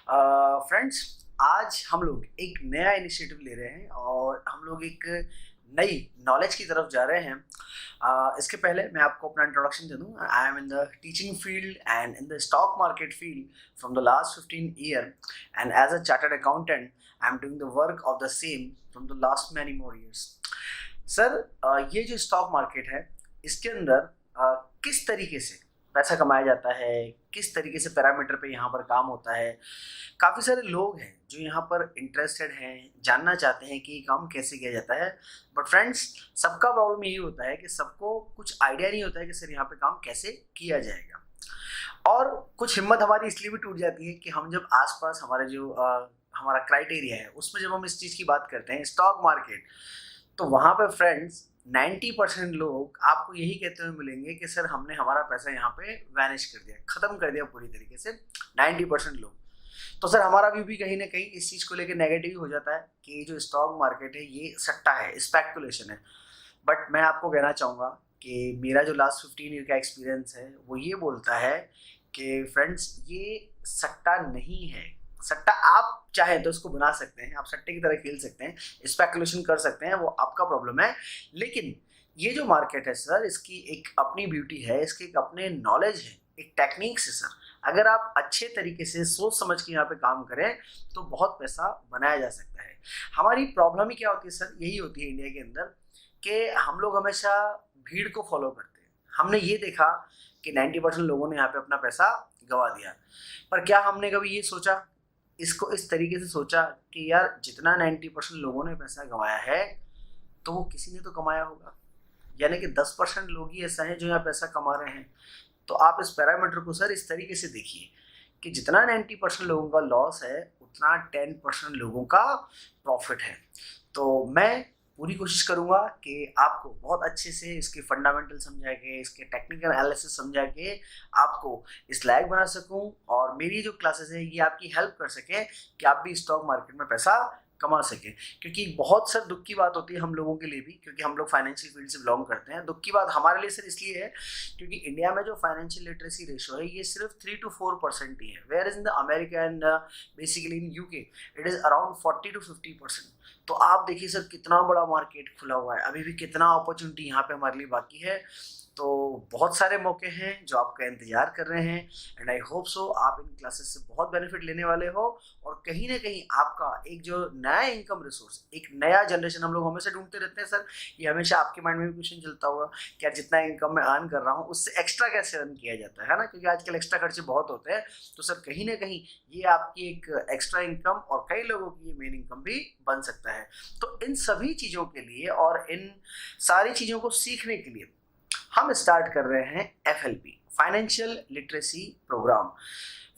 Friends, आज हम लोग एक नया इनिशिएटिव ले रहे हैं और हम लोग एक नई नॉलेज की तरफ जा रहे हैं। इसके पहले मैं आपको अपना इंट्रोडक्शन दे दूं। I am in the teaching field and in the stock market field from the last 15 year, and as a chartered accountant I am doing the work of the same from the last many more years. Sir, ये जो stock market है, इसके अंदर किस तरीके से पैसा कमाया जाता है, किस तरीके से पैरामीटर पे यहाँ पर काम होता है। काफ़ी सारे लोग हैं जो यहाँ पर इंटरेस्टेड हैं, जानना चाहते हैं कि ये काम कैसे किया जाता है। बट फ्रेंड्स, सबका प्रॉब्लम यही होता है कि सबको कुछ आइडिया नहीं होता है कि सर यहाँ पे काम कैसे किया जाएगा। और कुछ हिम्मत हमारी इसलिए भी टूट जाती है कि हम जब आसपास हमारे जो हमारा क्राइटेरिया है उसमें जब हम इस चीज़ की बात करते हैं, स्टॉक मार्केट, तो वहाँ पे फ्रेंड्स 90% लोग आपको यही कहते हुए मिलेंगे कि सर हमने हमारा पैसा यहाँ पे वैनिश कर दिया, ख़त्म कर दिया पूरी तरीके से। 90% लोग। तो सर हमारा व्यू भी कहीं ना कहीं इस चीज़ को लेकर नेगेटिव हो जाता है कि ये जो स्टॉक मार्केट है ये सट्टा है, स्पेकुलेशन है। बट मैं आपको कहना चाहूँगा कि मेरा जो लास्ट 15 ईयर का एक्सपीरियंस है वो ये बोलता है कि फ्रेंड्स, ये सट्टा नहीं है। सट्टा आप चाहे तो इसको बना सकते हैं, आप सट्टे की तरह खेल सकते हैं, स्पेकुलेशन कर सकते हैं, वो आपका प्रॉब्लम है। लेकिन ये जो मार्केट है सर, इसकी एक अपनी ब्यूटी है, इसके एक अपने नॉलेज है, एक टेक्निक्स है सर। अगर आप अच्छे तरीके से सोच समझ के यहाँ पे काम करें तो बहुत पैसा बनाया जा सकता है। हमारी प्रॉब्लम ही क्या होती है सर, यही होती है इंडिया के अंदर कि हम लोग हमेशा भीड़ को फॉलो करते हैं। हमने ये देखा कि 90% लोगों ने यहाँ पे अपना पैसा गंवा दिया, पर क्या हमने कभी ये सोचा, इसको इस तरीके से सोचा कि यार जितना 90% लोगों ने पैसा गंवाया है तो वो किसी ने तो कमाया होगा, यानी कि 10% लोग ही ऐसा है जो यहाँ पैसा कमा रहे हैं। तो आप इस पैरामीटर को सर इस तरीके से देखिए कि जितना 90% लोगों का लॉस है उतना 10% लोगों का प्रॉफिट है। तो मैं पूरी कोशिश करूंगा कि आपको बहुत अच्छे से इसके फंडामेंटल समझा के, इसके टेक्निकल एनालिसिस समझा के आपको इस लायक बना सकूं, और मेरी जो क्लासेस है ये आपकी हेल्प कर सके कि आप भी स्टॉक मार्केट में पैसा कमा सके। क्योंकि बहुत सर दुख की बात होती है हम लोगों के लिए भी, क्योंकि हम लोग फाइनेंशियल फील्ड से बिलोंग करते हैं। दुख की बात हमारे लिए सर इसलिए है क्योंकि इंडिया में जो फाइनेंशियल लिटरेसी रेशो है ये सिर्फ 3 to 4% ही है, where is in the America and basically in UK it is around 40 to 50%। तो आप देखिए सर कितना बड़ा मार्केट खुला हुआ है, अभी भी कितना अपॉर्चुनिटी यहाँ पे हमारे लिए बाकी है। तो बहुत सारे मौके हैं जो आपका इंतजार कर रहे हैं, एंड आई होप सो आप इन क्लासेस से बहुत बेनिफिट लेने वाले हो, और कहीं ना कहीं आपका एक जो नया इनकम रिसोर्स, एक नया जनरेशन हम लोग हमेशा ढूंढते रहते हैं सर। ये हमेशा आपके माइंड में भी क्वेश्चन चलता होगा कि यार जितना इनकम मैं अर्न कर रहा हूँ उससे एक्स्ट्रा कैसे अर्न किया जाता है ना, क्योंकि आजकल एक्स्ट्रा खर्चे बहुत होते हैं। तो सर कहीं ना कहीं ये आपकी एक एक्स्ट्रा इनकम और कई लोगों की ये मेन इनकम भी बन सकता है। तो इन सभी चीज़ों के लिए और इन सारी चीज़ों को सीखने के लिए हम स्टार्ट कर रहे हैं FLP, financial literacy programme.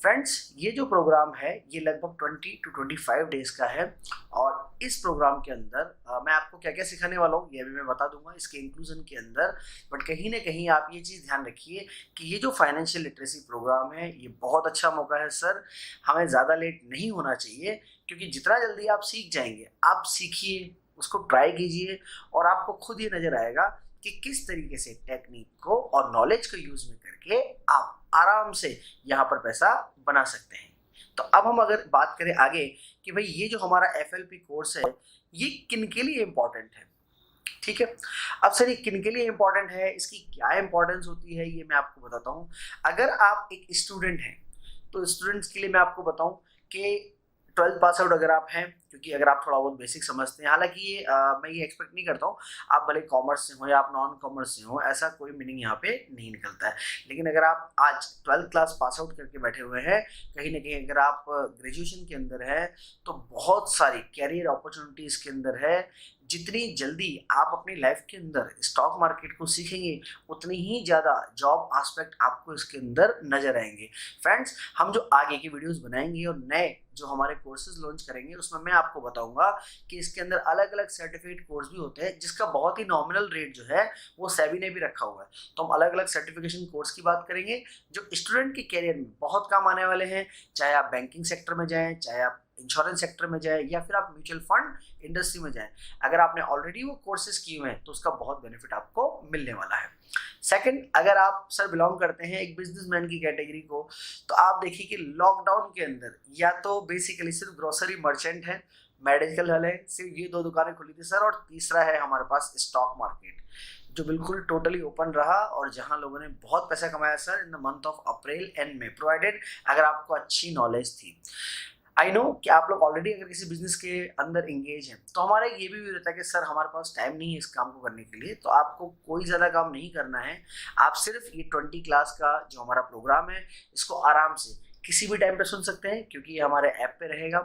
Friends, ये जो प्रोग्राम है ये लगभग 20 to 25 डेज का है, और इस प्रोग्राम के अंदर मैं आपको क्या क्या सिखाने वाला हूँ ये भी मैं बता दूंगा इसके इंक्लूजन के अंदर। बट कहीं ना कहीं आप ये चीज़ ध्यान रखिए कि ये जो फाइनेंशियल लिटरेसी प्रोग्राम है ये बहुत अच्छा मौका है सर, हमें ज़्यादा लेट नहीं होना चाहिए। क्योंकि जितना जल्दी आप सीख जाएंगे, आप सीखिए, उसको ट्राई कीजिए, और आपको खुद ही नज़र आएगा कि किस तरीके से टेक्निक को और नॉलेज को यूज में करके आप आराम से यहाँ पर पैसा बना सकते हैं। तो अब हम अगर बात करें आगे कि भाई ये जो हमारा FLP कोर्स है ये किन के लिए इम्पोर्टेंट है, ठीक है। अब सर ये किन के लिए इम्पोर्टेंट है, इसकी क्या इंपॉर्टेंस होती है, ये मैं आपको बताता हूँ। अगर आप एक स्टूडेंट हैं तो स्टूडेंट्स के लिए मैं आपको बताऊं कि 12th पास आउट अगर आप हैं, क्योंकि अगर आप थोड़ा बहुत बेसिक समझते हैं, हालांकि ये मैं ये एक्सपेक्ट नहीं करता हूँ आप भले कॉमर्स से हो या आप नॉन कॉमर्स से हो, ऐसा कोई मीनिंग यहाँ पे नहीं निकलता है। लेकिन अगर आप आज 12th क्लास पास आउट करके बैठे हुए हैं, कहीं ना कहीं अगर आप ग्रेजुएशन के अंदर है तो बहुत सारी कैरियर अपॉर्चुनिटीज़ के अंदर है। जितनी जल्दी आप अपनी लाइफ के अंदर स्टॉक मार्केट को सीखेंगे उतनी ही ज़्यादा जॉब एस्पेक्ट आपको इसके अंदर नजर आएंगे। फ्रेंड्स, हम जो आगे की वीडियोस बनाएंगे और नए जो हमारे कोर्सेज लॉन्च करेंगे उसमें मैं आपको बताऊंगा कि इसके अंदर अलग अलग सर्टिफिकेट कोर्स भी होते हैं जिसका बहुत ही नॉमिनल रेट जो है वो सेबी ने भी रखा हुआ है। तो हम अलग अलग सर्टिफिकेशन कोर्स की बात करेंगे जो स्टूडेंट के कैरियर में बहुत काम आने वाले हैं, चाहे आप बैंकिंग सेक्टर में जाएँ, चाहे आप इंश्योरेंस सेक्टर में जाए या फिर आप म्यूचुअल फंड इंडस्ट्री में जाए, अगर आपने ऑलरेडी वो कोर्सेज किए हुए हैं तो उसका बहुत बेनिफिट आपको मिलने वाला है। सेकंड, अगर आप सर बिलोंग करते हैं एक बिजनेसमैन की कैटेगरी को, तो आप देखिए कि लॉकडाउन के अंदर या तो बेसिकली सिर्फ ग्रोसरी मर्चेंट है, मेडिकल हल है, सिर्फ ये 2 दुकानें खुली थी सर, और तीसरा है हमारे पास स्टॉक मार्केट जो बिल्कुल टोटली ओपन रहा और जहां लोगों ने बहुत पैसा कमाया sir in the month of April and May, provided अगर आपको अच्छी नॉलेज थी। आई नो कि आप लोग ऑलरेडी अगर किसी बिजनेस के अंदर एंगेज हैं तो हमारा ये भी रहता है कि सर हमारे पास टाइम नहीं है इस काम को करने के लिए, तो आपको कोई ज़्यादा काम नहीं करना है। आप सिर्फ ये 20 क्लास का जो हमारा प्रोग्राम है इसको आराम से किसी भी टाइम पे सुन सकते हैं क्योंकि ये हमारे ऐप पे रहेगा।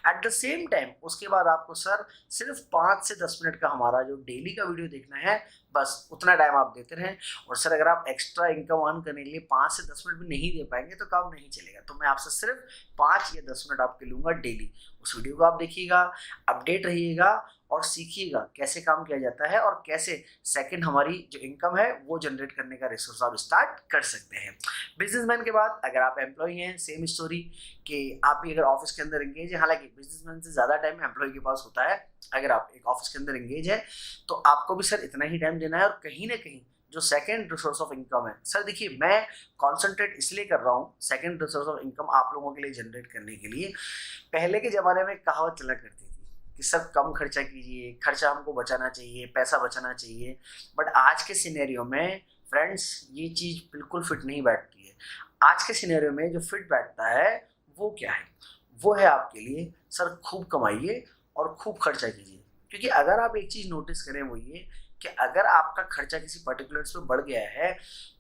एट द सेम टाइम उसके बाद आपको सर सिर्फ 5 से 10 मिनट का हमारा जो डेली का वीडियो देखना है, बस उतना टाइम आप देते रहें। और सर अगर आप एक्स्ट्रा इनकम अर्न करने के लिए 5 से 10 मिनट भी नहीं दे पाएंगे तो काम नहीं चलेगा, तो मैं आपसे सिर्फ 5 या 10 मिनट आपके लूँगा डेली। उस वीडियो को आप देखिएगा, अपडेट रहिएगा और सीखिएगा कैसे काम किया जाता है और कैसे सेकंड हमारी जो इनकम है वो जनरेट करने का रिसोर्स आप स्टार्ट कर सकते हैं। बिजनेसमैन के बाद अगर आप एम्प्लॉय हैं, सेम स्टोरी कि आप भी अगर ऑफिस के अंदर एंगेज है, हालांकि बिजनेसमैन से ज़्यादा टाइम एम्प्लॉय के पास होता है, अगर आप एक ऑफिस के अंदर एंगेज है तो आपको भी सर इतना ही टाइम देना है। और कहीं ना कहीं जो सेकंड रिसोर्स ऑफ इनकम है सर, देखिए मैं कॉन्सेंट्रेट इसलिए कर रहा हूँ सेकंड रिसोर्स ऑफ इनकम आप लोगों के लिए जनरेट करने के लिए। पहले के ज़माने में कहावत चला करती थी कि सब कम खर्चा कीजिए, खर्चा हमको बचाना चाहिए, पैसा बचाना चाहिए, बट आज के सिनेरियो में फ्रेंड्स ये चीज़ बिल्कुल फिट नहीं बैठती है। आज के सिनेरियो में जो फिट बैठता है वो क्या है, वो है आपके लिए सर खूब कमाइए और खूब खर्चा कीजिए। क्योंकि अगर आप एक चीज़ नोटिस करें वो ये कि अगर आपका खर्चा किसी पर्टिकुलर्स पे बढ़ गया है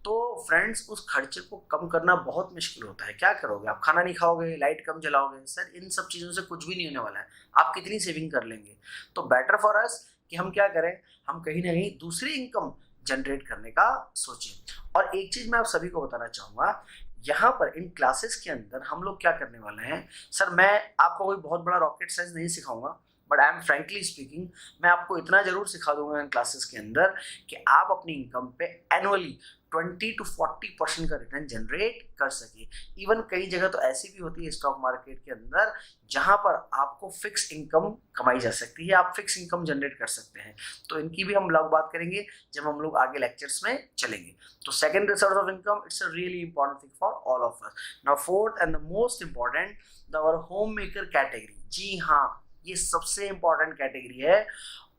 तो फ्रेंड्स उस खर्चे को कम करना बहुत मुश्किल होता है। क्या करोगे आप? खाना नहीं खाओगे, लाइट कम जलाओगे सर, इन सब चीज़ों से कुछ भी नहीं होने वाला है। आप कितनी सेविंग कर लेंगे? तो बेटर फॉर अस कि हम क्या करें, हम कहीं ना कहीं दूसरी इनकम जनरेट करने का सोचें। और एक चीज़ मैं आप सभी को बताना चाहूँगा, यहाँ पर इन क्लासेस के अंदर हम लोग क्या करने वाले हैं सर, मैं आपको कोई बहुत बड़ा रॉकेट साइंस नहीं सिखाऊंगा, but I M frankly speaking मैं आपको इतना जरूर सिखा दूंगा इन क्लासेस के अंदर कि आप अपनी इनकम पे एनुअली 20 to 40% का रिटर्न जनरेट कर सके। इवन कई जगह तो ऐसी भी होती है स्टॉक मार्केट के अंदर जहां पर आपको फिक्स इनकम कमाई जा सकती है, आप फिक्स इनकम जनरेट कर सकते हैं। तो इनकी भी हम लोग बात करेंगे जब हम लोग आगे लेक्चर्स में चलेंगे। तो second source of income it's a really important thing for all of us. Now fourth and the most important, our home maker category. जी हाँ, ये सबसे इंपॉर्टेंट कैटेगरी है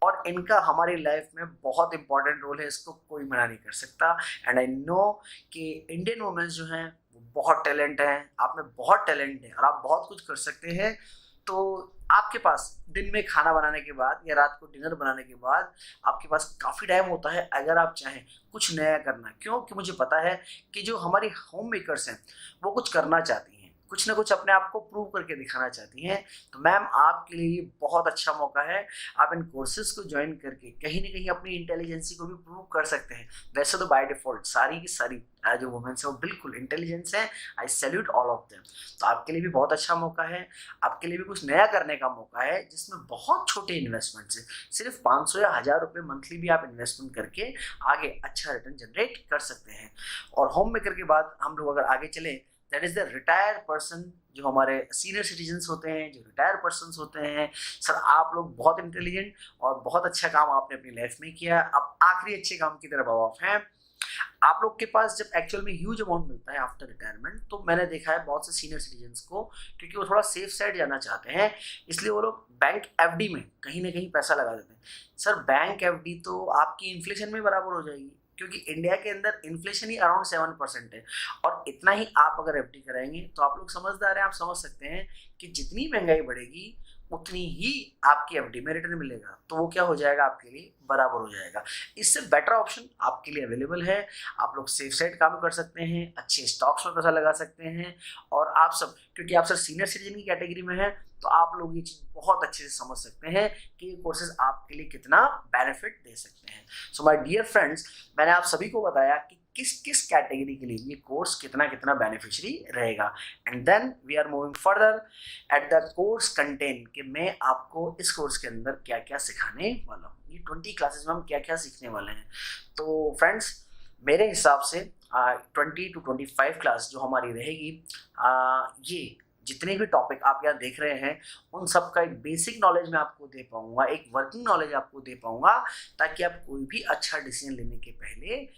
और इनका हमारी लाइफ में बहुत इंपॉर्टेंट रोल है, इसको कोई मना नहीं कर सकता। एंड आई नो कि इंडियन वुमेन्स जो हैं वो बहुत टैलेंट हैं, आप में बहुत टैलेंट है और आप बहुत कुछ कर सकते हैं। तो आपके पास दिन में खाना बनाने के बाद या रात को डिनर बनाने के बाद आपके पास काफ़ी टाइम होता है अगर आप चाहें कुछ नया करना। क्योंकि मुझे पता है कि जो हमारी होम मेकर्स हैं वो कुछ करना चाहती हैं, कुछ ना कुछ अपने आप को प्रूव करके दिखाना चाहती हैं। तो मैम आपके लिए ये बहुत अच्छा मौका है, आप इन कोर्सेज को ज्वाइन करके कहीं ना कहीं अपनी इंटेलिजेंसी को भी प्रूव कर सकते हैं। वैसे तो बाय डिफॉल्ट सारी की सारी जो वुमेन्स हैं वो बिल्कुल इंटेलिजेंस हैं, आई सैल्यूट ऑल ऑफ देम। तो आपके लिए भी बहुत अच्छा मौका है, आपके लिए भी कुछ नया करने का मौका है जिसमें बहुत छोटे इन्वेस्टमेंट्स है, सिर्फ 500 या 1000 रुपये मंथली भी आप इन्वेस्टमेंट करके आगे अच्छा रिटर्न जनरेट कर सकते हैं। और होम मेकर के बाद हम लोग अगर आगे चले, that is the retired person, जो हमारे सीनियर सिटीजन्स होते हैं, जो रिटायर पर्सन्स होते हैं। सर आप लोग बहुत इंटेलिजेंट और बहुत अच्छा काम आपने अपनी लाइफ में किया, अब आखिरी अच्छे काम की तरफ आप हैं। आप लोग के पास जब एक्चुअल में ह्यूज अमाउंट मिलता है आफ्टर रिटायरमेंट, तो मैंने देखा है बहुत से सीनियर सिटीजन्स को, क्योंकि वो थोड़ा सेफ साइड जाना चाहते हैं, इसलिए वो लोग बैंक एफडी में कहीं ना कहीं पैसा लगा देते हैं। सर बैंक एफडी तो आपकी इन्फ्लेशन में बराबर हो जाएगी, क्योंकि इंडिया के अंदर इन्फ्लेशन ही अराउंड 7% है और इतना ही आप अगर एफडी कराएंगे तो आप लोग समझदार हैं, आप समझ सकते हैं कि जितनी महंगाई बढ़ेगी उतनी ही आपकी एफडी में रिटर्न मिलेगा। तो वो क्या हो जाएगा, आपके लिए बराबर हो जाएगा। इससे बेटर ऑप्शन आपके लिए अवेलेबल है, आप लोग सेफ साइड काम कर सकते हैं, अच्छे स्टॉक्स में पैसा लगा सकते हैं। और आप सब, क्योंकि आप सर सीनियर सिटीजन की कैटेगरी में हैं, तो आप लोग ये चीज़ बहुत अच्छे से समझ सकते हैं कि ये कोर्सेज आपके लिए कितना बेनिफिट दे सकते हैं। सो माय डियर फ्रेंड्स, मैंने आप सभी को बताया कि किस किस कैटेगरी के लिए ये कोर्स कितना कितना बेनिफिशियरी रहेगा। And then we are moving further at the course content, कि मैं आपको इस कोर्स के अंदर क्या क्या सिखाने वाला हूँ, ये 20 क्लासेस में हम क्या क्या सीखने वाले हैं। तो फ्रेंड्स मेरे हिसाब से 20 to 25 क्लास जो हमारी रहेगी, ये जितने भी टॉपिक आप यहाँ देख रहे हैं उन सब का एक बेसिक नॉलेज मैं आपको दे पाऊंगा, एक वर्किंग नॉलेज आपको दे पाऊंगा, ताकि आप कोई भी अच्छा डिसीजन लेने के पहले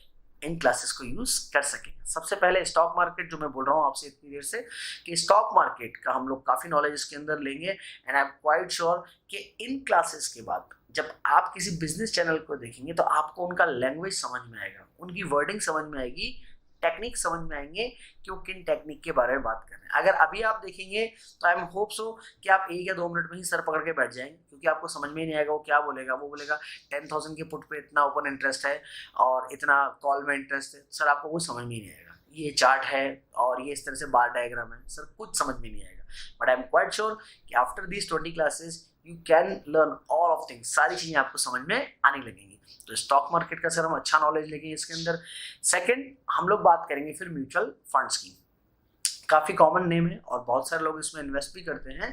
इन क्लासेस को यूज कर सकें। सबसे पहले स्टॉक मार्केट, जो मैं बोल रहा हूँ आपसे इतनी देर से कि स्टॉक मार्केट का हम लोग काफी नॉलेज इसके अंदर लेंगे, and I am quite sure कि इन क्लासेस के बाद जब आप किसी बिजनेस चैनल को देखेंगे तो आपको उनका लैंग्वेज समझ में आएगा, उनकी वर्डिंग समझ में आएगी, टेक्निक समझ में आएंगे कि वो किन टेक्निक के बारे में बात कर रहे हैं। अगर अभी आप देखेंगे तो आई एम होप सो कि आप 1 या 2 मिनट में ही सर पकड़ के बैठ जाएंगे, क्योंकि आपको समझ में ही नहीं आएगा वो क्या बोलेगा। वो बोलेगा 10,000 के पुट पे इतना ओपन इंटरेस्ट है और इतना कॉल में इंटरेस्ट है, सर आपको कुछ समझ में ही नहीं आएगा। ये चार्ट है और ये इस तरह से बार डायग्राम है, सर कुछ समझ में नहीं आएगा। But I am quite sure कि after these 20 classes you can learn all of things, सारी चीजें आपको समझ में आने लगेंगी। तो स्टॉक मार्केट का सर हम अच्छा नॉलेज लेंगे इसके अंदर। सेकंड, हम लोग बात करेंगे फिर म्यूचुअल फंड्स की। काफी कॉमन नेम है और बहुत सारे लोग इसमें इन्वेस्ट भी करते हैं,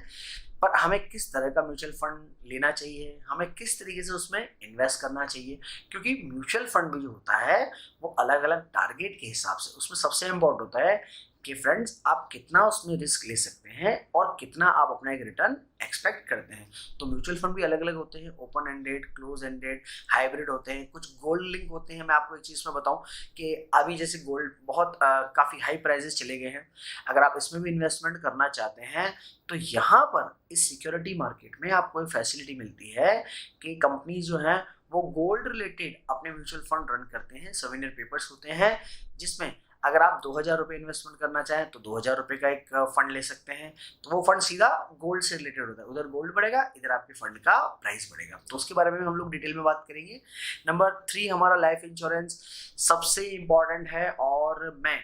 पर हमें किस तरह का म्यूचुअल फंड लेना चाहिए, हमें किस तरीके से उसमें इन्वेस्ट करना चाहिए, क्योंकि म्यूचुअल फंड भी जो होता है वो अलग अलग टारगेट के हिसाब से, उसमें सबसे इम्पोर्टेंट होता है कि फ्रेंड्स आप कितना उसमें रिस्क ले सकते हैं और कितना आप अपना एक रिटर्न एक्सपेक्ट करते हैं। तो म्यूचुअल फंड भी अलग अलग होते हैं, open ended, close ended, hybrid होते हैं, कुछ गोल्ड लिंक होते हैं। मैं आपको एक चीज़ में बताऊं कि अभी जैसे गोल्ड बहुत काफ़ी हाई प्राइजेस चले गए हैं, अगर आप इसमें भी इन्वेस्टमेंट करना चाहते हैं तो यहाँ पर इस सिक्योरिटी मार्केट में आपको एक फैसिलिटी मिलती है कि कंपनी जो है वो गोल्ड रिलेटेड अपने म्यूचुअल फंड रन करते हैं। सवेनियर पेपर्स होते हैं जिसमें अगर आप 2,000 रुपये इन्वेस्टमेंट करना चाहें तो 2,000 रुपये का एक फंड ले सकते हैं, तो वो फंड सीधा गोल्ड से रिलेटेड होता है। उधर गोल्ड बढ़ेगा, इधर आपके फंड का प्राइस बढ़ेगा। तो उसके बारे में हम लोग डिटेल में बात करेंगे। नंबर 3 हमारा लाइफ इंश्योरेंस सबसे इम्पॉर्टेंट है, और मैं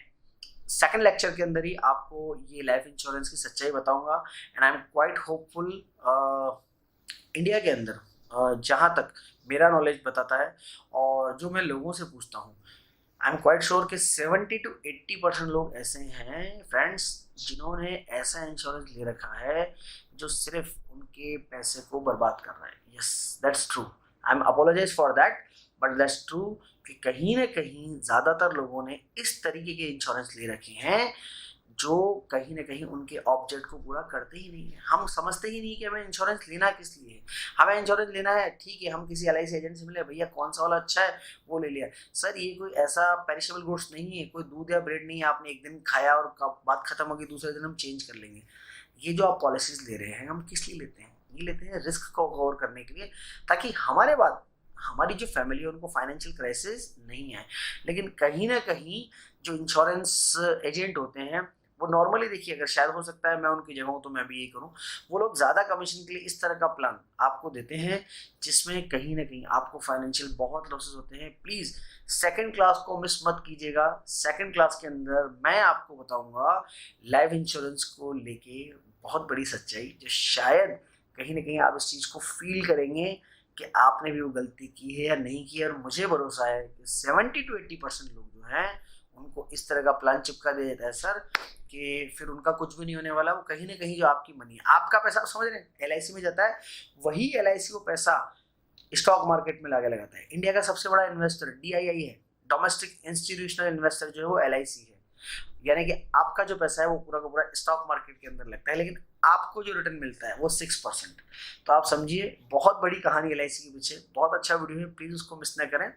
सेकंड लेक्चर के अंदर ही आपको ये लाइफ इंश्योरेंस की सच्चाई बताऊंगा। And I am quite hopeful India के अंदर जहाँ तक मेरा नॉलेज बताता है और जो मैं लोगों से पूछता हूँ, आई एम क्वाइट श्योर कि 70 to 80% लोग ऐसे हैं फ्रेंड्स जिन्होंने ऐसा इंश्योरेंस ले रखा है जो सिर्फ उनके पैसे को बर्बाद कर रहा है। Yes, that's true, I am apologise for that, but that's true कि कहीं ना कहीं ज़्यादातर लोगों ने इस तरीके के इंश्योरेंस ले रखे हैं जो कहीं ना कहीं उनके ऑब्जेक्ट को पूरा करते ही नहीं है। हम समझते ही नहीं कि हमें इंश्योरेंस लेना किस लिए है। हमें इंश्योरेंस लेना है, ठीक है, हम किसी LIC एजेंट से मिले, भैया कौन सा वाला अच्छा है वो ले लिया। सर ये कोई ऐसा पेरिशेबल गुड्स नहीं है, कोई दूध या ब्रेड नहीं है आपने एक दिन खाया और बात खत्म होगी, दूसरे दिन हम चेंज कर लेंगे। ये जो आप पॉलिसीज ले रहे हैं हम किस लिए लेते हैं? ये लेते हैं रिस्क को कवर करने के लिए, ताकि हमारे बाद हमारी जो फैमिली है उनको फाइनेंशियल क्राइसिस नहीं है। लेकिन कहीं ना कहीं जो इंश्योरेंस एजेंट होते हैं वो नॉर्मली, देखिए अगर शायद हो सकता है मैं उनकी जगह हूँ तो मैं भी यही करूँ, वो लोग ज़्यादा कमीशन के लिए इस तरह का प्लान आपको देते हैं जिसमें कहीं ना कहीं आपको फाइनेंशियल बहुत लॉसेस होते हैं। प्लीज़ सेकंड क्लास को मिस मत कीजिएगा। सेकंड क्लास के अंदर मैं आपको बताऊंगा लाइफ इंश्योरेंस को लेके बहुत बड़ी सच्चाई, जो शायद कहीं ना कहीं आप इस चीज़ को फील करेंगे कि आपने भी वो गलती की है या नहीं की है। और मुझे भरोसा है कि 70 to 80% लोग जो हैं उनको इस तरह का प्लान चिपका दिया जाता है सर कि फिर उनका कुछ भी नहीं होने वाला। वो कहीं ना कहीं जो आपकी मनी है, आपका पैसा, समझ रहे हैं, LIC में जाता है, वही LIC वो पैसा स्टॉक मार्केट में लाके लगाता है। इंडिया का सबसे बड़ा इन्वेस्टर DII है, डोमेस्टिक इंस्टीट्यूशनल इन्वेस्टर जो है वो LIC है। यानी कि आपका जो पैसा है वो पूरा का पूरा स्टॉक मार्केट के अंदर लगता है, लेकिन आपको जो रिटर्न मिलता है वो 6%। तो आप समझिए बहुत बड़ी कहानी LIC के पीछे। बहुत अच्छा वीडियो है, प्लीज उसको मिस ना करें।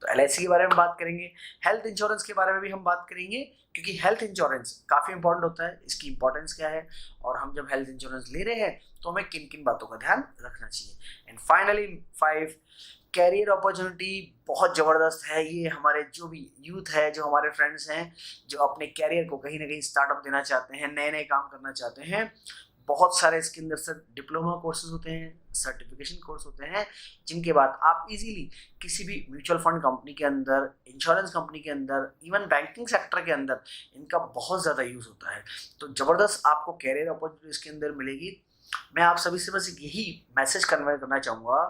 तो LIC के बारे में बात करेंगे, हेल्थ इंश्योरेंस के बारे में भी हम बात करेंगे, क्योंकि हेल्थ इंश्योरेंस काफ़ी इंपॉर्टेंट होता है, इसकी इंपॉर्टेंस क्या है, और हम जब हेल्थ इंश्योरेंस ले रहे हैं तो हमें किन किन बातों का ध्यान रखना चाहिए। एंड फाइनली 5, कैरियर अपॉर्चुनिटी बहुत ज़बरदस्त है। ये हमारे जो भी यूथ है, जो हमारे फ्रेंड्स हैं, जो अपने कैरियर को कहीं ना कहीं स्टार्टअप देना चाहते हैं, नए नए काम करना चाहते हैं, बहुत सारे इसके अंदर सर डिप्लोमा कोर्सेज होते हैं, सर्टिफिकेशन कोर्स होते हैं, जिनके बाद आप इजीली किसी भी म्यूचुअल फंड कंपनी के अंदर, इंश्योरेंस कंपनी के अंदर, इवन बैंकिंग सेक्टर के अंदर इनका बहुत ज़्यादा यूज़ होता है। तो ज़बरदस्त आपको कैरियर अपॉर्चुनिटी इसके अंदर मिलेगी। मैं आप सभी से बस यही मैसेज कन्वे करना चाहूँगा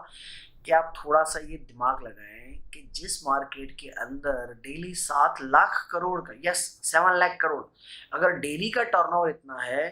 कि आप थोड़ा सा ये दिमाग लगाएं कि जिस मार्केट के अंदर डेली 7 लाख करोड़ का, यस 7 लाख करोड़, अगर डेली का टर्नओवर इतना है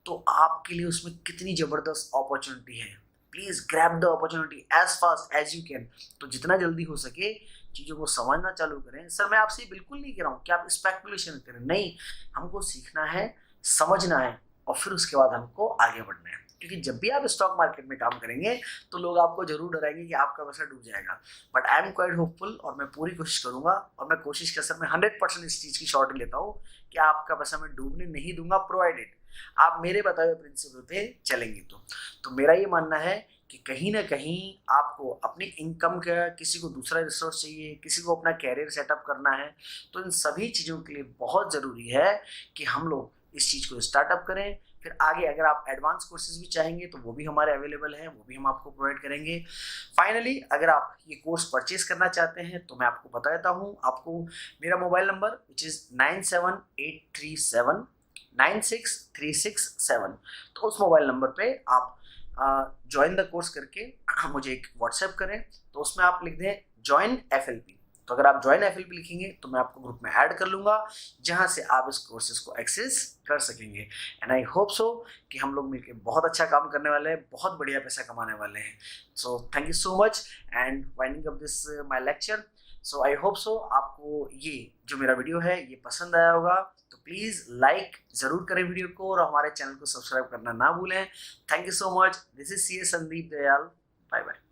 तो आपके लिए उसमें कितनी ज़बरदस्त अपॉर्चुनिटी है। Please grab the opportunity as fast as you can. तो जितना जल्दी हो सके चीज़ों को समझना चालू करें। सर मैं आपसे बिल्कुल नहीं कह रहा हूँ कि आप स्पेकुलेशन करें, नहीं, हमको सीखना है, समझना है और फिर उसके बाद हमको आगे बढ़ना है। क्योंकि जब भी आप स्टॉक मार्केट में काम करेंगे तो लोग आपको जरूर डराएंगे कि आपका पैसा डूब जाएगा, but I am quite hopeful और मैं पूरी कोशिश करूंगा, और मैं कोशिश के साथ में 100% इस चीज़ की श्योरिटी लेता हूँ कि आपका पैसा मैं डूबने नहीं दूंगा, प्रोवाइडेड आप मेरे बताए हुए प्रिंसिपल पे चलेंगे। तो मेरा ये मानना है कि कहीं ना कहीं आपको अपनी इनकम का, किसी को दूसरा रिसोर्स चाहिए, किसी को अपना कैरियर सेटअप करना है, तो इन सभी चीज़ों के लिए बहुत ज़रूरी है कि हम लोग इस चीज़ को स्टार्टअप करें। फिर आगे अगर आप एडवांस कोर्सेज भी चाहेंगे तो वो भी हमारे अवेलेबल हैं, वो भी हम आपको प्रोवाइड करेंगे। फाइनली अगर आप ये कोर्स परचेज करना चाहते हैं तो मैं आपको बता देता हूँ, आपको मेरा मोबाइल नंबर विच इज़ 97837 तो उस मोबाइल नंबर पे आप ज्वाइन द कोर्स करके मुझे एक व्हाट्सएप करें, तो उसमें आप लिख दें ज्वाइन FLP। तो अगर आप ज्वाइन FLP लिखेंगे तो मैं आपको ग्रुप में ऐड कर लूंगा, जहां से आप इस कोर्सेज को एक्सेस कर सकेंगे। एंड आई होप सो कि हम लोग मिलकर बहुत अच्छा काम करने वाले हैं, बहुत बढ़िया पैसा कमाने वाले हैं। So thank you so much and winding up this my lecture. So I hope so आपको ये जो मेरा वीडियो है ये पसंद आया होगा, तो प्लीज़ लाइक ज़रूर करें वीडियो को और हमारे चैनल को सब्सक्राइब करना ना भूलें। Thank you so much. This is CS Sandeep Dayal. Bye bye.